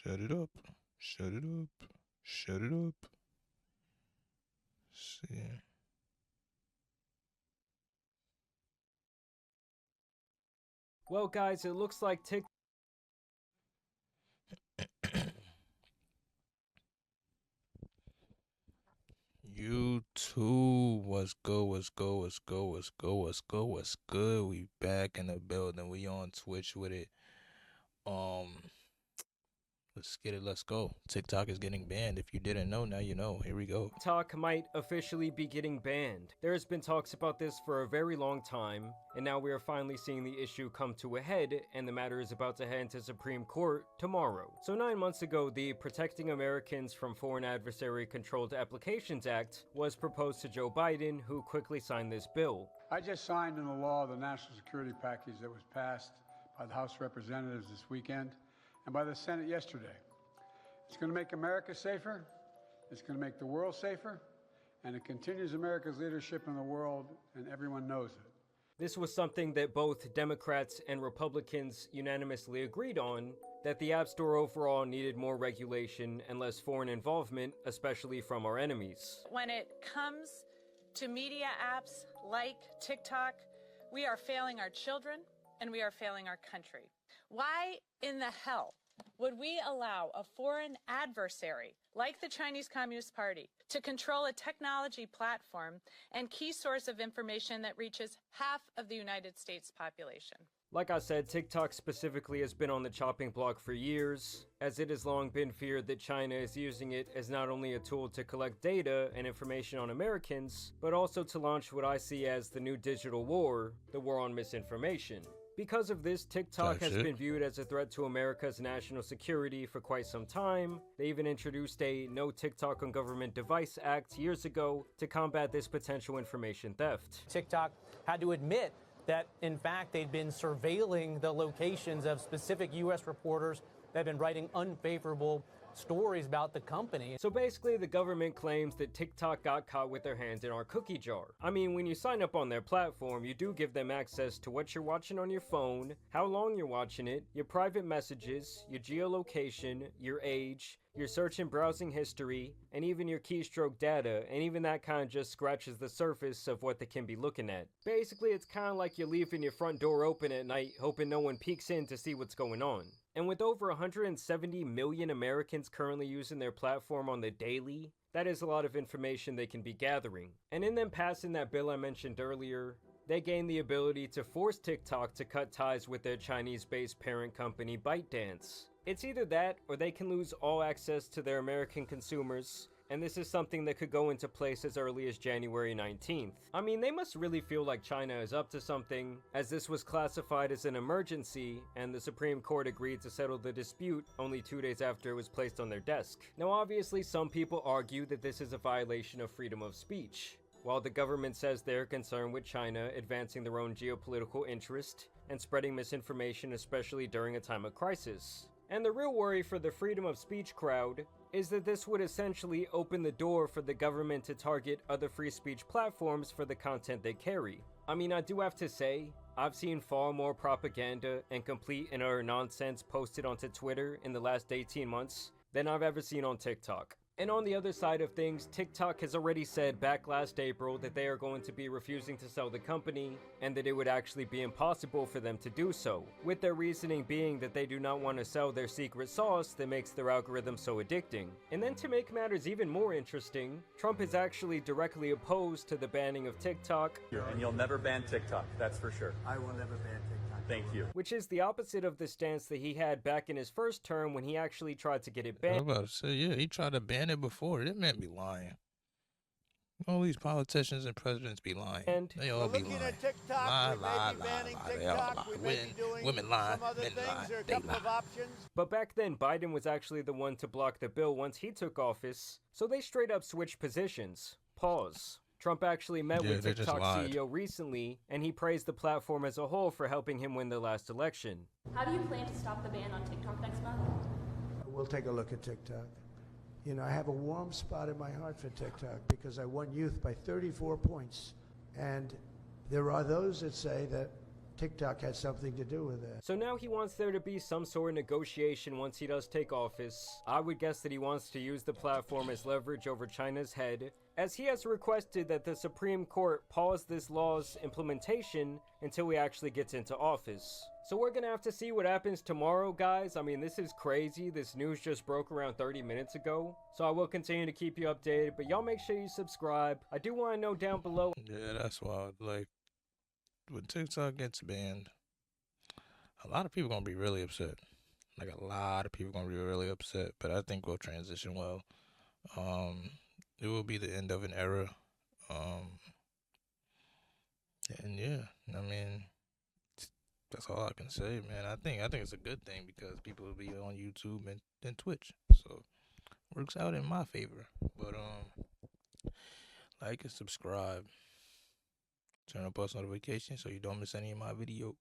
Shut it up. Shut it up. Shut it up. See. Well, guys, it looks like You too. What's good? What's good? What's good? What's good? What's good? What's good? We back in the building. We on Twitch with it. Um, let's get it. Let's go. TikTok is getting banned. If you didn't know, now you know. Here we go. TikTok might officially be getting banned. There has been talks about this for a very long time, and now we are finally seeing the issue come to a head, and the matter is about to head to Supreme Court tomorrow. So 9 months ago, the Protecting Americans from Foreign Adversary Controlled Applications Act was proposed to Joe Biden, who quickly signed this bill. I just signed into law the national security package that was passed by the House of Representatives this weekend and by the Senate yesterday. It's going to make America safer, it's going to make the world safer, and it continues America's leadership in the world, and everyone knows it. This was something that both Democrats and Republicans unanimously agreed on, that the App Store overall needed more regulation and less foreign involvement, especially from our enemies. When it comes to media apps like TikTok, we are failing our children and we are failing our country. Why in the hell would we allow a foreign adversary like the Chinese Communist Party to control a technology platform and key source of information that reaches half of the United States population? Like I said, TikTok specifically has been on the chopping block for years, as it has long been feared that China is using it as not only a tool to collect data and information on Americans, but also to launch what I see as the new digital war, the war on misinformation. Because of this, TikTok has been viewed as a threat to America's national security for quite some time. They even introduced a No TikTok on Government Device Act years ago to combat this potential information theft. TikTok had to admit that, in fact, they'd been surveilling the locations of specific U.S. reporters that had been writing unfavorable stories about the company. So basically, the government claims that TikTok got caught with their hands in our cookie jar. I mean, when you sign up on their platform, you do give them access to what you're watching on your phone, how long you're watching it, your private messages, your geolocation, your age, your search and browsing history, and even your keystroke data, and even that kind of just scratches the surface of what they can be looking at. Basically, it's kind of like you're leaving your front door open at night, hoping no one peeks in to see what's going on. And with over 170 million Americans currently using their platform on the daily, that is a lot of information they can be gathering. And in them passing that bill I mentioned earlier, they gain the ability to force TikTok to cut ties with their Chinese-based parent company ByteDance. It's either that, or they can lose all access to their American consumers, and this is something that could go into place as early as January 19th. I mean, they must really feel like China is up to something, as this was classified as an emergency, and the Supreme Court agreed to settle the dispute only 2 days after it was placed on their desk. Now, obviously, some people argue that this is a violation of freedom of speech. While the government says they're concerned with China advancing their own geopolitical interest and spreading misinformation, especially during a time of crisis. And the real worry for the freedom of speech crowd is that this would essentially open the door for the government to target other free speech platforms for the content they carry. I mean, I do have to say, I've seen far more propaganda and complete and utter nonsense posted onto Twitter in the last 18 months than I've ever seen on TikTok. And on the other side of things, TikTok has already said back last April that they are going to be refusing to sell the company, and that it would actually be impossible for them to do so, with their reasoning being that they do not want to sell their secret sauce that makes their algorithm so addicting. And then to make matters even more interesting, Trump is actually directly opposed to the banning of TikTok. And you'll never ban TikTok, that's for sure. I will never ban TikTok. Thank you. Which is the opposite of the stance that he had back in his first term when he actually tried to get it banned. I'm about to say, yeah, he tried to ban it before. That man be lying. All these politicians and presidents be lying. And they all be looking lying. at TikTok, Lie, we lie, may be lie, banning lie. They all TikTok. lie. We may be doing Women lie, some other men things. lie. There are a They couple of lie. options. But back then, Biden was actually the one to block the bill once he took office, so they straight up switched positions. Pause. Trump actually met with they just TikTok lied. CEO recently, and he praised the platform as a whole for helping him win the last election. How do you plan to stop the ban on TikTok next month? We'll take a look at TikTok. You know, I have a warm spot in my heart for TikTok because I won youth by 34 points. And there are those that say that TikTok had something to do with that. So now he wants there to be some sort of negotiation once he does take office. I would guess that he wants to use the platform as leverage over China's head, as he has requested that the Supreme Court pause this law's implementation until he actually gets into office. So we're gonna have to see what happens tomorrow, guys. I mean, this is crazy. This news just broke around 30 minutes ago. So I will continue to keep you updated, but y'all make sure you subscribe. I do want to know down below. Yeah, that's wild. Like, when TikTok gets banned, a lot of people gonna be really upset. Like, a lot of people gonna be really upset, but I think we'll transition well. It will be the end of an era. And yeah, I mean, that's all I can say, man. I think it's a good thing because people will be on YouTube and Twitch, so works out in my favor. But like and subscribe, turn on post notifications so you don't miss any of my videos.